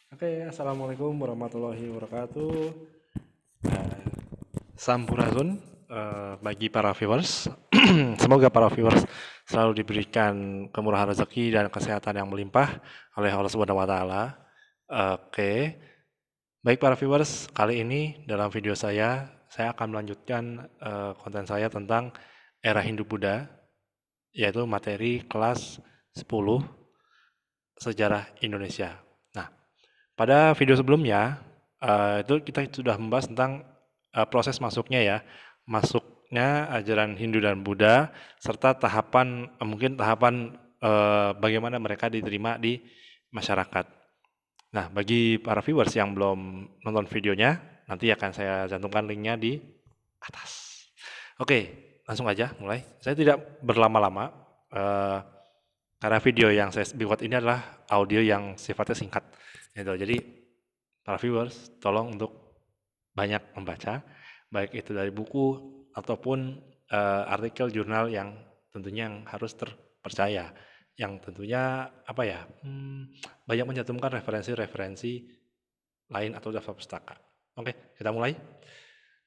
Oke, assalamualaikum warahmatullahi wabarakatuh. Nah, Sampurasun bagi para viewers. Semoga para viewers selalu diberikan kemurahan rezeki dan kesehatan yang melimpah oleh Allah Subhanahu wa Ta'ala. Oke, baik para viewers, kali ini dalam video saya akan melanjutkan konten saya tentang era Hindu-Buddha, yaitu materi kelas 10 Sejarah Indonesia. Nah, pada video sebelumnya, itu kita sudah membahas tentang proses masuknya ya, masuknya ajaran Hindu dan Buddha, serta tahapan mungkin tahapan bagaimana mereka diterima di masyarakat. Nah, bagi para viewers yang belum nonton videonya, nanti akan saya cantumkan linknya di atas. Oke, langsung aja mulai. Saya tidak berlama-lama, eh, karena video yang saya buat ini adalah audio yang sifatnya singkat. Gitu. Jadi para viewers, tolong untuk banyak membaca, baik itu dari buku ataupun artikel jurnal yang tentunya yang harus terpercaya, yang tentunya apa ya, banyak mencantumkan referensi-referensi lain atau daftar pustaka. Oke, kita mulai.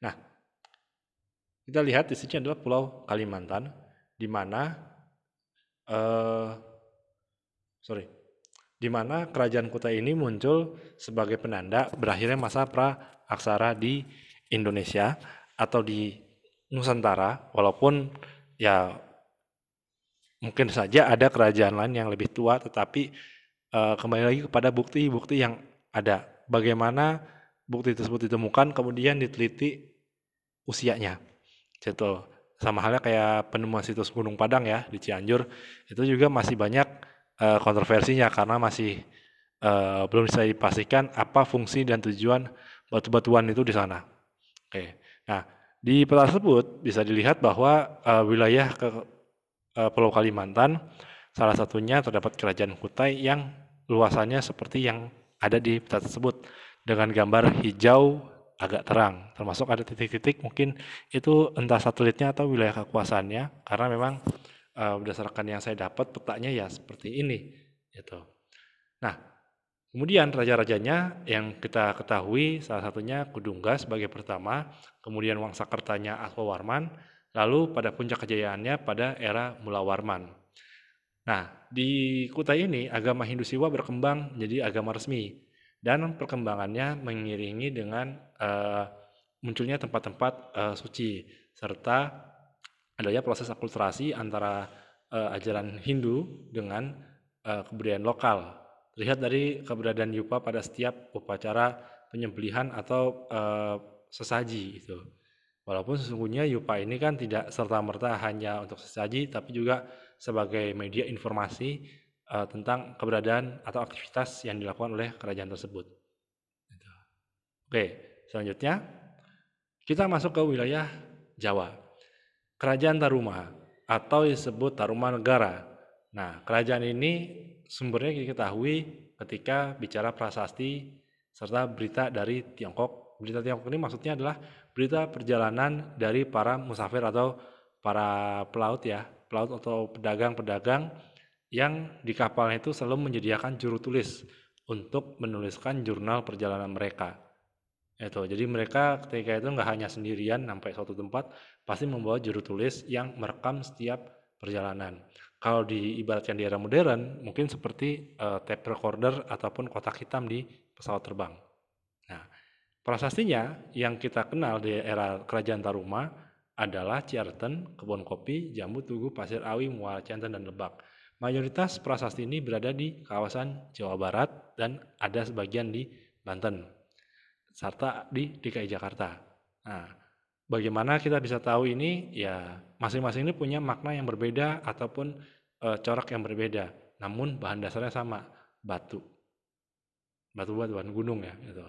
Nah, kita lihat di sini adalah Pulau Kalimantan, di mana eh, sorry, di mana kerajaan Kutai ini muncul sebagai penanda berakhirnya masa pra-aksara di Indonesia atau di Nusantara, walaupun ya mungkin saja ada kerajaan lain yang lebih tua, tetapi kembali lagi kepada bukti-bukti yang ada. Bagaimana bukti tersebut ditemukan, kemudian diteliti usianya. Gitu. Sama halnya kayak penemuan situs Gunung Padang ya di Cianjur, itu juga masih banyak kontroversinya karena masih belum bisa dipastikan apa fungsi dan tujuan batu-batuan itu di sana. Oke. Nah, di peta tersebut bisa dilihat bahwa wilayah Pulau Kalimantan salah satunya terdapat Kerajaan Kutai yang luasannya seperti yang ada di peta tersebut dengan gambar hijau agak terang, termasuk ada titik-titik mungkin itu entah satelitnya atau wilayah kekuasaannya karena memang berdasarkan yang saya dapat petanya ya seperti ini gitu. Nah, kemudian raja-rajanya yang kita ketahui salah satunya Kudungga sebagai pertama, kemudian Wangsakertanya Aswawarman, lalu pada puncak kejayaannya pada era Mulawarman. Nah, di Kutai ini agama Hindu Siwa berkembang menjadi agama resmi dan perkembangannya mengiringi dengan munculnya tempat-tempat suci serta adanya proses akulturasi antara ajaran Hindu dengan kebudayaan lokal. Terlihat dari keberadaan yupa pada setiap upacara penyembelihan atau sesaji itu. Walaupun sesungguhnya yupa ini kan tidak serta-merta hanya untuk sesaji, tapi juga sebagai media informasi tentang keberadaan atau aktivitas yang dilakukan oleh kerajaan tersebut. Oke, selanjutnya kita masuk ke wilayah Jawa. Kerajaan Taruma atau disebut Tarumanegara. Nah, kerajaan ini sumbernya diketahui ketika bicara prasasti serta berita dari Tiongkok. Berita Tiongkok ini maksudnya adalah berita perjalanan dari para musafir atau para pelaut ya, pelaut atau pedagang-pedagang yang di kapalnya itu selalu menyediakan juru tulis untuk menuliskan jurnal perjalanan mereka. Itu, jadi mereka ketika itu nggak hanya sendirian sampai suatu tempat, pasti membawa juru tulis yang merekam setiap perjalanan. Kalau diibaratkan di era modern, mungkin seperti tape recorder ataupun kotak hitam di pesawat terbang. Nah, prasastinya yang kita kenal di era Kerajaan Taruma adalah Ciarten, Kebun Kopi, Jambu, Tugu, Pasir Awi, Muara Cianten, dan Lebak. Mayoritas prasasti ini berada di kawasan Jawa Barat dan ada sebagian di Banten serta di DKI Jakarta. Nah, bagaimana kita bisa tahu ini? Ya, masing-masing ini punya makna yang berbeda ataupun corak yang berbeda. Namun bahan dasarnya sama, batu. Batu-batuan gunung ya, gitu.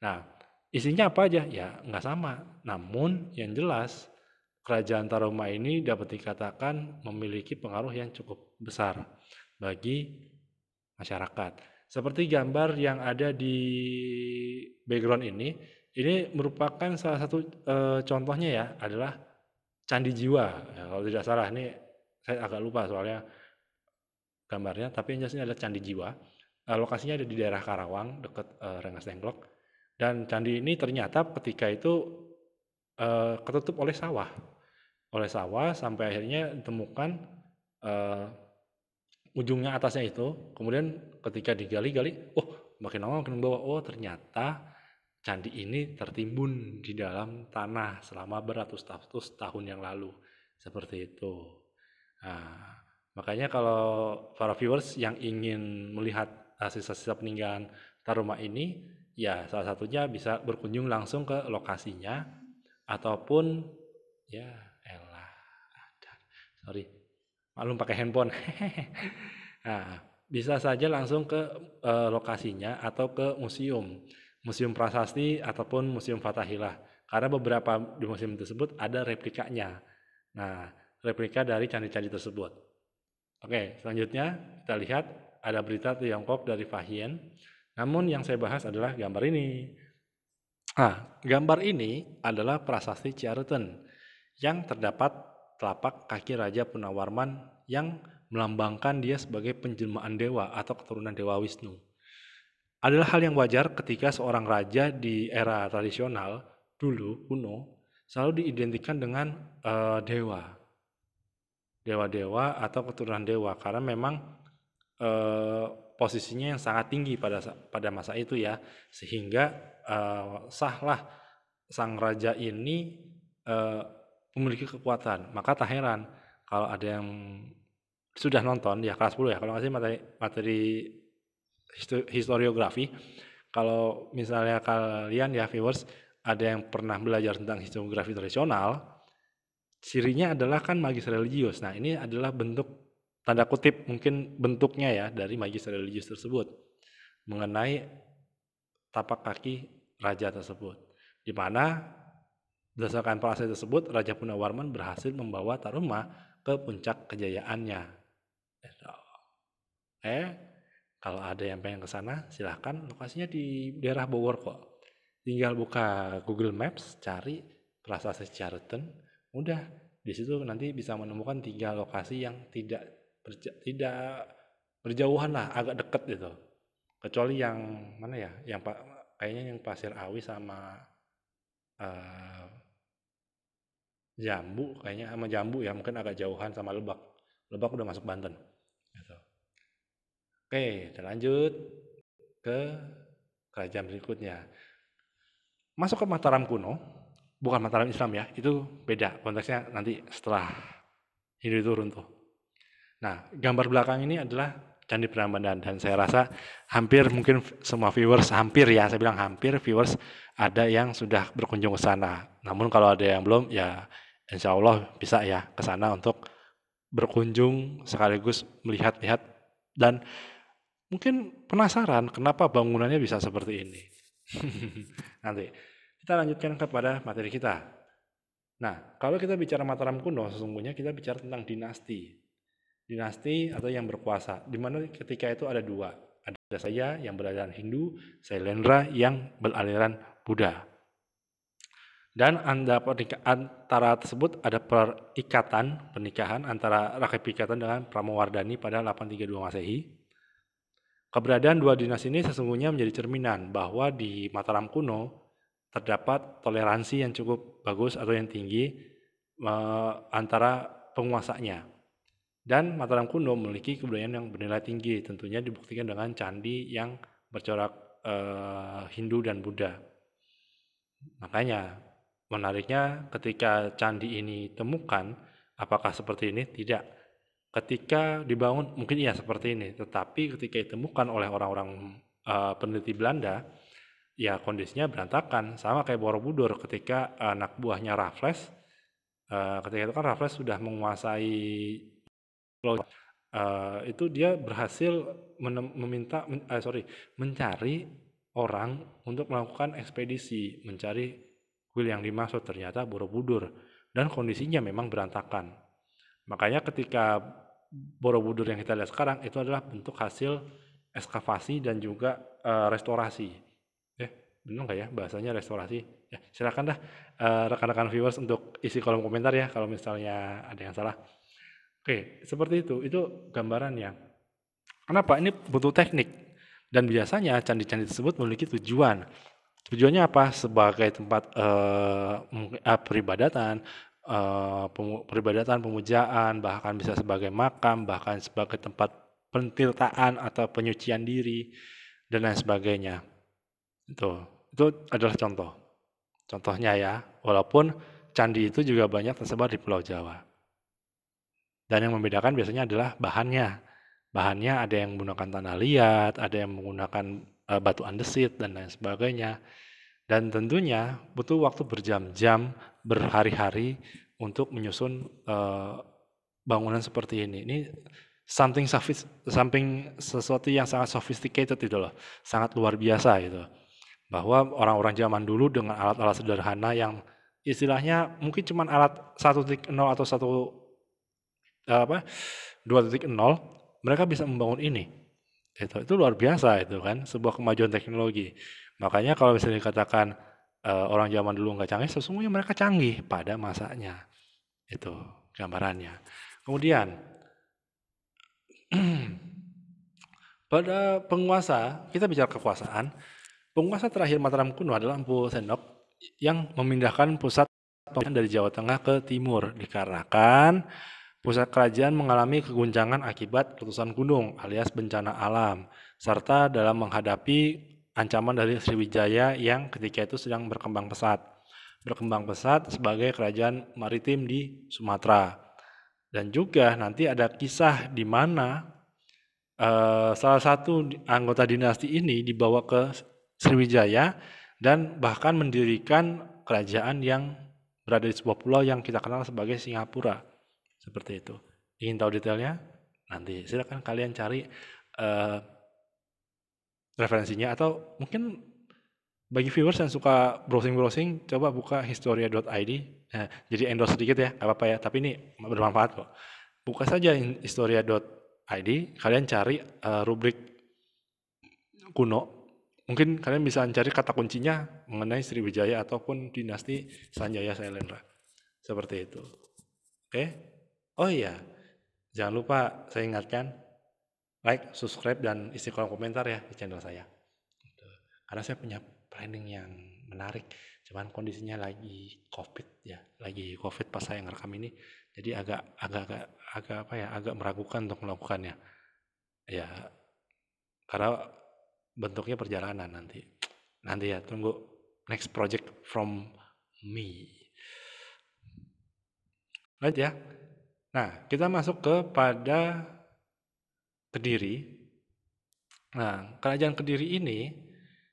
Nah, isinya apa aja? Ya, nggak sama. Namun yang jelas Kerajaan Taruma ini dapat dikatakan memiliki pengaruh yang cukup besar bagi masyarakat. Seperti gambar yang ada di background ini merupakan salah satu contohnya ya adalah Candi Jiwa. Ya, kalau tidak salah ini saya agak lupa soalnya gambarnya, tapi yang jelas ini adalah Candi Jiwa. lokasinya ada di daerah Karawang dekat Rengas Dengklok, dan candi ini ternyata ketika itu ketutup oleh sawah sampai akhirnya ditemukan ujungnya atasnya itu. Kemudian ketika digali-gali, makin lama makin bawah, ternyata candi ini tertimbun di dalam tanah selama beratus-ratus tahun yang lalu, seperti itu. Nah, makanya kalau para viewers yang ingin melihat sisa-sisa peninggalan Taruma ini, ya salah satunya bisa berkunjung langsung ke lokasinya, ataupun ya elah, sorry, maklum pakai handphone. Nah, bisa saja langsung ke lokasinya atau ke museum prasasti ataupun museum Fathahilah, karena beberapa di museum tersebut ada replikanya. Nah, replika dari candi-candi tersebut. Oke, selanjutnya kita lihat ada berita Tiongkok dari Fahien. Namun yang saya bahas adalah gambar ini. Nah, gambar ini adalah prasasti Ciareten yang terdapat telapak kaki Raja Punawarman yang melambangkan dia sebagai penjelmaan dewa atau keturunan Dewa Wisnu. Adalah hal yang wajar ketika seorang raja di era tradisional dulu kuno selalu diidentikan dengan dewa-dewa atau keturunan dewa, karena memang posisinya yang sangat tinggi pada masa itu ya, sehingga sahlah sang raja ini memiliki kekuatan. Maka tak heran kalau ada yang sudah nonton ya kelas 10 ya, kalau masih materi historiografi, kalau misalnya kalian ya viewers ada yang pernah belajar tentang historiografi tradisional, cirinya adalah kan magis religius. Nah, ini adalah bentuk tanda kutip mungkin bentuknya ya dari magis religius tersebut mengenai tapak kaki raja tersebut, di mana berdasarkan prasasti tersebut Raja Punawarman berhasil membawa Taruma ke puncak kejayaannya. Kalau ada yang pengen ke sana silahkan, lokasinya di daerah Bogor kok. Tinggal buka Google Maps, cari prasasti Ciareten, udah di situ nanti bisa menemukan 3 lokasi yang tidak berjauhan lah, agak deket gitu. Kecuali yang mana ya? Yang kayaknya yang Pasir Awi sama Jambu, kayaknya sama Jambu ya, mungkin agak jauhan sama Lebak. Lebak udah masuk Banten. Gitu. Oke, kita lanjut ke kerajaan berikutnya. Masuk ke Mataram kuno, bukan Mataram Islam ya, itu beda konteksnya nanti setelah Hindu itu runtuh. Nah, gambar belakang ini adalah Candi Prambanan, dan saya rasa hampir mungkin semua viewers, hampir ya, saya bilang hampir viewers ada yang sudah berkunjung ke sana. Namun kalau ada yang belum, ya insya Allah bisa ya ke sana untuk berkunjung sekaligus melihat-lihat dan mungkin penasaran kenapa bangunannya bisa seperti ini. Nanti kita lanjutkan kepada materi kita. Nah, kalau kita bicara Mataram kuno, sesungguhnya kita bicara tentang dinasti atau yang berkuasa, di mana ketika itu ada 2. Ada saya yang beraliran Hindu, Sailendra yang beraliran Buddha. Dan antara tersebut ada pernikahan antara Rakhi Pikatan dengan Pramawardhani pada 832 Masehi. Keberadaan 2 dinasti ini sesungguhnya menjadi cerminan bahwa di Mataram kuno terdapat toleransi yang cukup bagus atau yang tinggi antara penguasanya. Dan Mataram kuno memiliki kebudayaan yang bernilai tinggi, tentunya dibuktikan dengan candi yang bercorak Hindu dan Buddha. Makanya menariknya ketika candi ini temukan, apakah seperti ini? Tidak. Ketika dibangun mungkin iya seperti ini, tetapi ketika ditemukan oleh orang-orang peneliti Belanda, ya kondisinya berantakan, sama kayak Borobudur ketika anak buahnya Raffles, ketika itu kan Raffles sudah menguasai itu dia berhasil mencari orang untuk melakukan ekspedisi mencari kuil yang dimaksud, ternyata Borobudur, dan kondisinya memang berantakan. Makanya ketika Borobudur yang kita lihat sekarang itu adalah bentuk hasil ekskavasi dan juga restorasi. Benar nggak ya bahasanya restorasi? Ya, silakan dah rekan-rekan viewers untuk isi kolom komentar ya kalau misalnya ada yang salah. Oke, seperti itu gambarannya. Kenapa? Ini butuh teknik. Dan biasanya candi-candi tersebut memiliki tujuan. Tujuannya apa? Sebagai tempat peribadatan, peribadatan, pemujaan, bahkan bisa sebagai makam, bahkan sebagai tempat pentirtaan atau penyucian diri dan lain sebagainya. Itu adalah contoh. Contohnya ya, walaupun candi itu juga banyak tersebar di Pulau Jawa. Dan yang membedakan biasanya adalah bahannya. Bahannya ada yang menggunakan tanah liat, ada yang menggunakan batu andesit dan lain sebagainya. Dan tentunya butuh waktu berjam-jam, berhari-hari untuk menyusun bangunan seperti ini. Ini something sesuatu yang sangat sophisticated gitu loh, sangat luar biasa gitu. Bahwa orang-orang zaman dulu dengan alat-alat sederhana yang istilahnya mungkin cuma alat 1.0 atau 2.0, mereka bisa membangun ini. Itu luar biasa itu kan, sebuah kemajuan teknologi. Makanya kalau misalnya dikatakan orang zaman dulu nggak canggih, sesungguhnya mereka canggih pada masanya. Itu gambarannya. Kemudian pada penguasa, kita bicara kekuasaan. Penguasa terakhir Mataram kuno adalah Empu Sendok yang memindahkan pusat pemerintahan dari Jawa Tengah ke timur dikarenakan pusat kerajaan mengalami keguncangan akibat letusan gunung alias bencana alam serta dalam menghadapi ancaman dari Sriwijaya yang ketika itu sedang berkembang pesat. Berkembang pesat sebagai kerajaan maritim di Sumatera. Dan juga nanti ada kisah di mana salah satu anggota dinasti ini dibawa ke Sriwijaya dan bahkan mendirikan kerajaan yang berada di sebuah pulau yang kita kenal sebagai Singapura. Seperti itu. Ingin tahu detailnya? Nanti silakan kalian cari referensinya atau mungkin bagi viewers yang suka browsing-browsing, coba buka historia.id. Nah, jadi endorse sedikit ya, apa-apa ya, tapi ini bermanfaat kok. Buka saja historia.id, kalian cari rubrik kuno. Mungkin kalian bisa cari kata kuncinya mengenai Sriwijaya ataupun dinasti Sanjaya Sailendra. Seperti itu. Oke? Oh iya, jangan lupa saya ingatkan, like, subscribe, dan isi kolom komentar ya di channel saya. Karena saya punya planning yang menarik, cuman kondisinya lagi COVID ya, lagi COVID pas saya ngerekam ini, jadi agak meragukan untuk melakukannya. Ya, karena bentuknya perjalanan nanti ya, tunggu next project from me. Lanjut ya. Nah, kita masuk kepada Kediri. Nah, kerajaan Kediri ini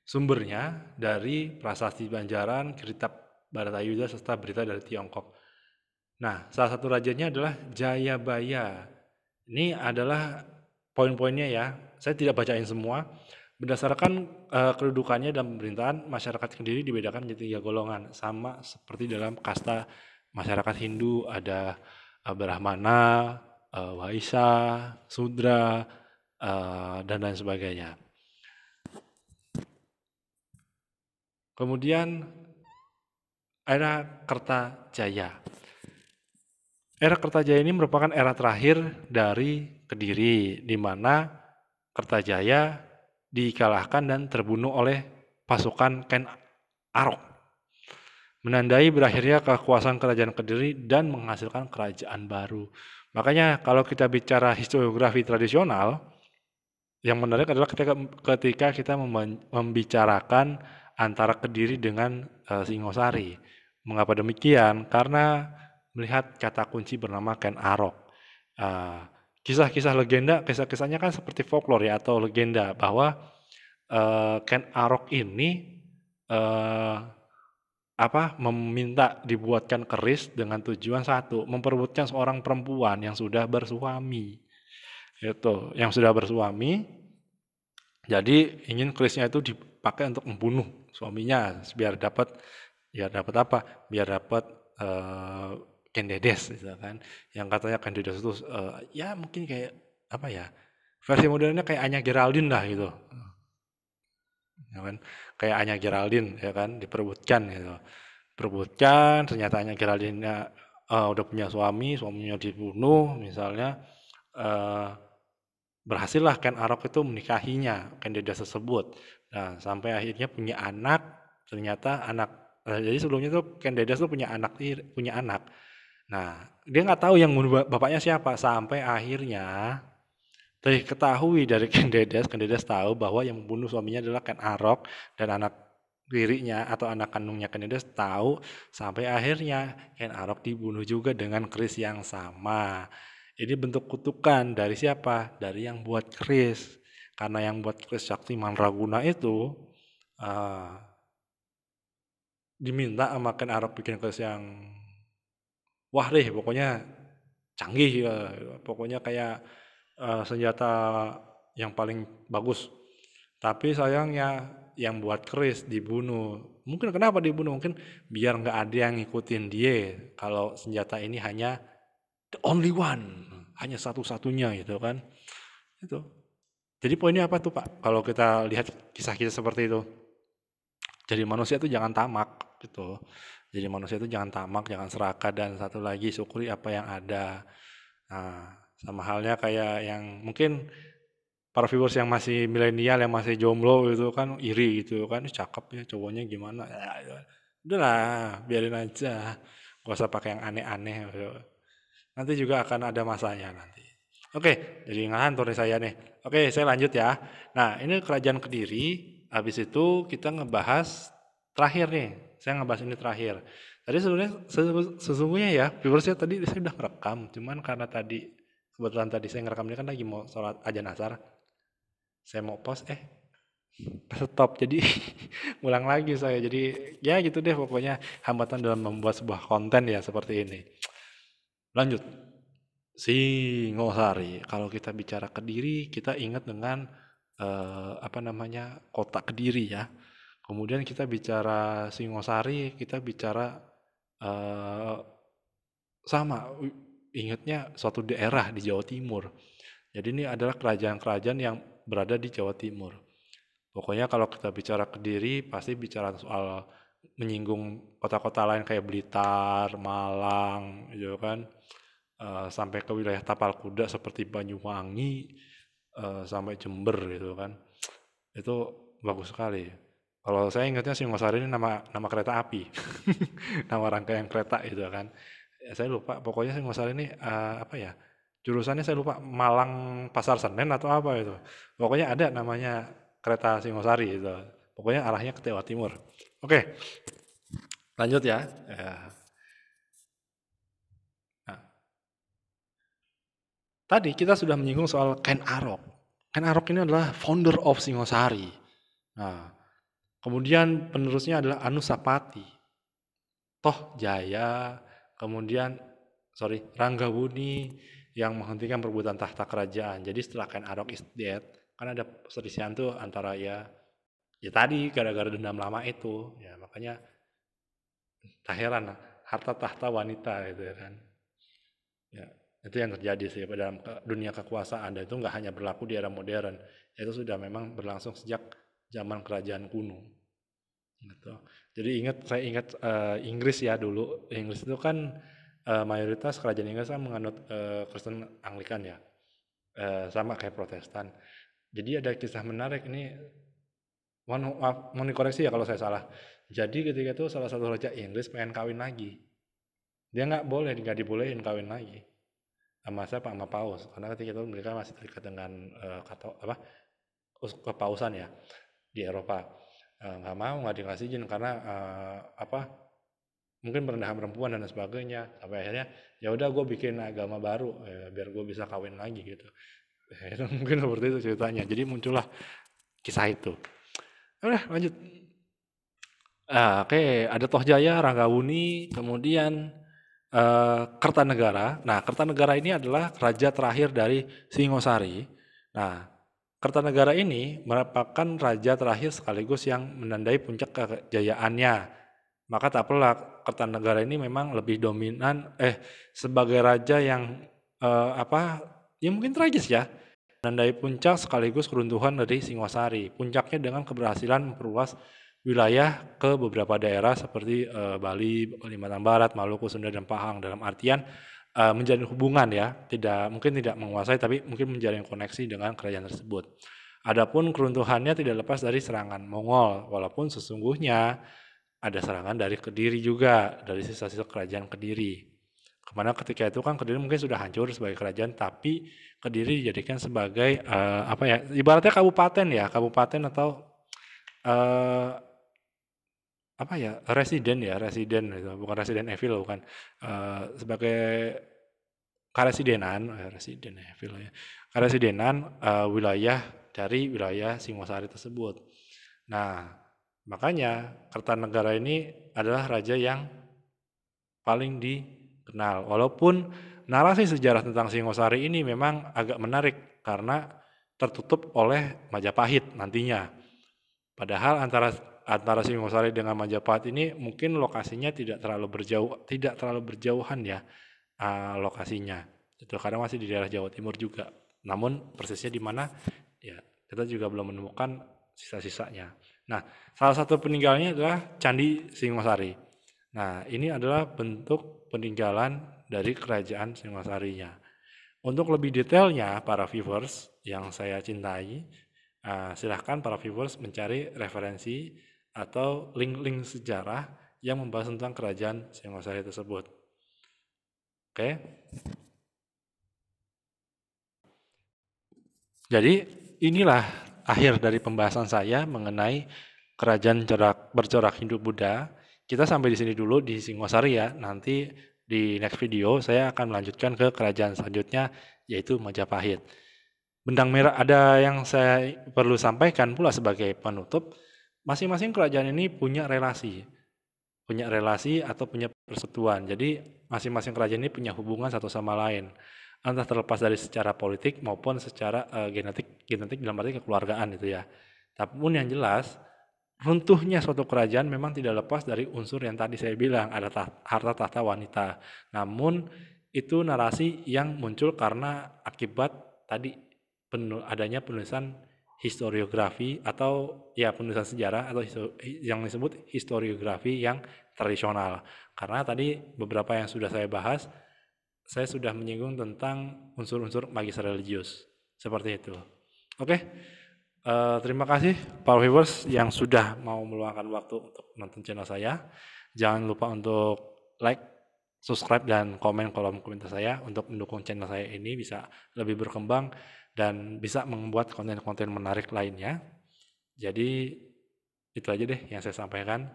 sumbernya dari prasasti Banjaran, kitab Bharatayuda serta berita dari Tiongkok. Nah, salah satu rajanya adalah Jayabaya. Ini adalah poin-poinnya ya. Saya tidak bacain semua. Berdasarkan kedudukannya dalam pemerintahan, masyarakat Kediri dibedakan menjadi 3 golongan, sama seperti dalam kasta masyarakat Hindu, ada Brahmana, Waisya, Sudra, dan lain sebagainya. Kemudian era Kertajaya. Era Kertajaya ini merupakan era terakhir dari Kediri, di mana Kertajaya dikalahkan dan terbunuh oleh pasukan Ken Arok, menandai berakhirnya kekuasaan kerajaan Kediri dan menghasilkan kerajaan baru. Makanya kalau kita bicara historiografi tradisional, yang menarik adalah ketika kita membicarakan antara Kediri dengan Singosari. Mengapa demikian? Karena melihat kata kunci bernama Ken Arok. Kisah-kisah legenda, kisah-kisahnya kan seperti folklore ya, atau legenda, bahwa Ken Arok ini meminta dibuatkan keris dengan tujuan satu, memperebutkan seorang perempuan yang sudah bersuami. Itu, yang sudah bersuami, jadi ingin kerisnya itu dipakai untuk membunuh suaminya biar dapat apa? Biar dapat Kendedes gitu kan. Yang katanya Kendedes itu ya mungkin kayak apa ya? Versi modernnya kayak Anya Geraldine lah gitu. Ya kan? Kayak Anya Geraldine ya kan, diperebutkan gitu. Perebutkan, ternyata Anya Geraldine udah punya suaminya dibunuh misalnya. berhasillah Ken Arok itu menikahinya Ken Dedes tersebut. Nah, sampai akhirnya punya anak, ternyata jadi sebelumnya tuh Ken Dedes tuh punya anak. Nah, dia nggak tahu yang bunuh bapaknya siapa sampai akhirnya diketahui dari Ken Dedes tahu bahwa yang membunuh suaminya adalah Ken Arok dan anak dirinya atau anak kandungnya Ken Dedes tahu sampai akhirnya Ken Arok dibunuh juga dengan keris yang sama. Ini bentuk kutukan dari siapa? Dari yang buat keris. Karena yang buat keris Sakti Mandraguna itu eh, diminta sama Ken Arok bikin keris yang wah deh pokoknya canggih ya. Pokoknya kayak senjata yang paling bagus. Tapi sayangnya yang buat keris dibunuh. Mungkin kenapa dibunuh? Mungkin biar nggak ada yang ngikutin dia. Kalau senjata ini hanya the only one, hanya satu-satunya gitu kan. Itu. Jadi poinnya apa tuh Pak? Kalau kita lihat kisah-kisah seperti itu. Jadi manusia itu jangan tamak gitu. Jadi manusia itu jangan tamak, jangan serakah dan satu lagi syukuri apa yang ada. Nah, sama halnya kayak yang mungkin para viewers yang masih milenial yang masih jomblo gitu kan iri gitu kan cakep ya cowoknya gimana ya, udahlah biarin aja gak usah pakai yang aneh-aneh gitu. Nanti juga akan ada masanya nanti. Oke, jadi ngantor nih saya nih. Oke, saya lanjut ya. Nah, ini kerajaan Kediri. Habis itu kita ngebahas terakhir nih. Saya ngebahas ini terakhir. Tadi sebenarnya sesungguhnya ya, viewersnya tadi saya udah ngerekam. Cuman karena tadi kebetulan tadi saya ngerekam ini kan lagi mau sholat azan asar. Saya mau post stop jadi ngulang lagi saya jadi ya gitu deh pokoknya hambatan dalam membuat sebuah konten ya seperti ini. Lanjut Singosari, kalau kita bicara Kediri kita ingat dengan apa namanya kota Kediri ya, kemudian kita bicara Singosari kita bicara eh, sama ingatnya suatu daerah di Jawa Timur. Jadi ini adalah kerajaan-kerajaan yang berada di Jawa Timur. Pokoknya kalau kita bicara Kediri pasti bicara soal menyinggung kota-kota lain kayak Blitar, Malang, gitu kan. Sampai ke wilayah tapal kuda seperti Banyuwangi, sampai Jember gitu kan. Itu bagus sekali. Kalau saya ingatnya Singosari ini nama kereta api, nama rangkaian kereta itu kan. Ya, saya lupa. Pokoknya Singosari ini apa ya? Jurusannya saya lupa. Malang Pasar Senen atau apa itu. Pokoknya ada namanya kereta Singosari itu. Pokoknya arahnya ke Jawa Timur. Oke, lanjut ya. Nah, tadi kita sudah menyinggung soal Ken Arok. Ken Arok ini adalah founder of Singosari. Nah, kemudian penerusnya adalah Anusapati, Toh Jaya, kemudian Ranggabuni yang menghentikan perebutan tahta kerajaan. Jadi setelah Ken Arok is dead, kan ada perselisihan tuh antara ya tadi gara-gara dendam lama itu, ya makanya tak heran harta tahta wanita gitu ya kan. Ya, itu yang terjadi sih dalam dunia kekuasaan dan itu nggak hanya berlaku di era modern, itu sudah memang berlangsung sejak zaman kerajaan kuno. Gitu. Jadi saya ingat Inggris ya dulu. Inggris itu kan mayoritas kerajaan Inggris kan menganut Kristen Anglikan ya, sama kayak Protestan. Jadi ada kisah menarik ini, mau dikoreksi ya kalau saya salah. Jadi ketika itu salah satu raja Inggris pengen kawin lagi, dia nggak dibolehin kawin lagi sama siapa, sama paus, karena ketika itu mereka masih terikat dengan kepausan ya di Eropa. Nggak mau, nggak dikasih izin karena mungkin merendahkan perempuan dan sebagainya. Sampai akhirnya ya udah gue bikin agama baru biar gue bisa kawin lagi gitu. Itu mungkin seperti itu ceritanya. Jadi muncullah kisah itu. Udah lanjut. Oke, ada Tohjaya, Ranggabuni, kemudian Kertanegara. Nah, Kertanegara ini adalah raja terakhir dari Singosari. Nah, Kertanegara ini merupakan raja terakhir sekaligus yang menandai puncak kejayaannya. Maka tak pelak Kertanegara ini memang lebih dominan sebagai raja yang ya mungkin tragis ya. Menandai puncak sekaligus keruntuhan dari Singosari. Puncaknya dengan keberhasilan memperluas wilayah ke beberapa daerah seperti Bali, Kalimantan Barat, Maluku, Sunda, dan Pahang. Dalam artian menjalin hubungan ya, mungkin tidak menguasai tapi mungkin menjalin koneksi dengan kerajaan tersebut. Adapun keruntuhannya tidak lepas dari serangan Mongol, walaupun sesungguhnya ada serangan dari Kediri juga, dari sisa-sisa kerajaan Kediri. Kemana ketika itu kan Kediri mungkin sudah hancur sebagai kerajaan, tapi Kediri dijadikan sebagai apa ya, ibaratnya kabupaten atau eh, apa ya, residen itu, bukan residen evil, bukan. Sebagai residen evil ya, karesidenan wilayah dari wilayah Singosari tersebut. Nah, makanya Kertanegara ini adalah raja yang paling dikenal. Walaupun narasi sejarah tentang Singosari ini memang agak menarik karena tertutup oleh Majapahit nantinya. Padahal antara Singosari dengan Majapahit ini mungkin lokasinya tidak terlalu berjauhan ya, lokasinya. Itu karena masih di daerah Jawa Timur juga. Namun persisnya di mana ya kita juga belum menemukan sisa-sisanya. Nah, salah satu peninggalannya adalah Candi Singosari. Nah, ini adalah bentuk peninggalan dari kerajaan Singosarinya. Untuk lebih detailnya, para viewers yang saya cintai, silahkan para viewers mencari referensi atau link-link sejarah yang membahas tentang kerajaan Singosari tersebut. Oke. Jadi inilah akhir dari pembahasan saya mengenai kerajaan bercorak Hindu-Buddha. Kita sampai di sini dulu di Singosari ya. Nanti di next video saya akan melanjutkan ke kerajaan selanjutnya yaitu Majapahit. Benang merah ada yang saya perlu sampaikan pula sebagai penutup. Masing-masing kerajaan ini punya relasi atau punya persekutuan. Jadi masing-masing kerajaan ini punya hubungan satu sama lain, entah terlepas dari secara politik maupun secara genetik dalam arti kekeluargaan itu ya. Namun yang jelas runtuhnya suatu kerajaan memang tidak lepas dari unsur yang tadi saya bilang, ada harta tahta wanita. Namun itu narasi yang muncul karena akibat tadi adanya penulisan historiografi atau ya penulisan sejarah atau yang disebut historiografi yang tradisional. Karena tadi beberapa yang sudah saya bahas, saya sudah menyinggung tentang unsur-unsur magis religius. Seperti itu. Oke, terima kasih para viewers yang sudah mau meluangkan waktu untuk nonton channel saya. Jangan lupa untuk like, subscribe, dan komen kolom komentar saya untuk mendukung channel saya ini bisa lebih berkembang dan bisa membuat konten-konten menarik lainnya. Jadi itu aja deh yang saya sampaikan.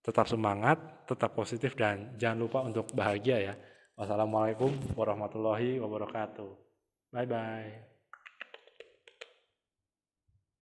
Tetap semangat, tetap positif, dan jangan lupa untuk bahagia ya. Wassalamualaikum warahmatullahi wabarakatuh. Bye-bye.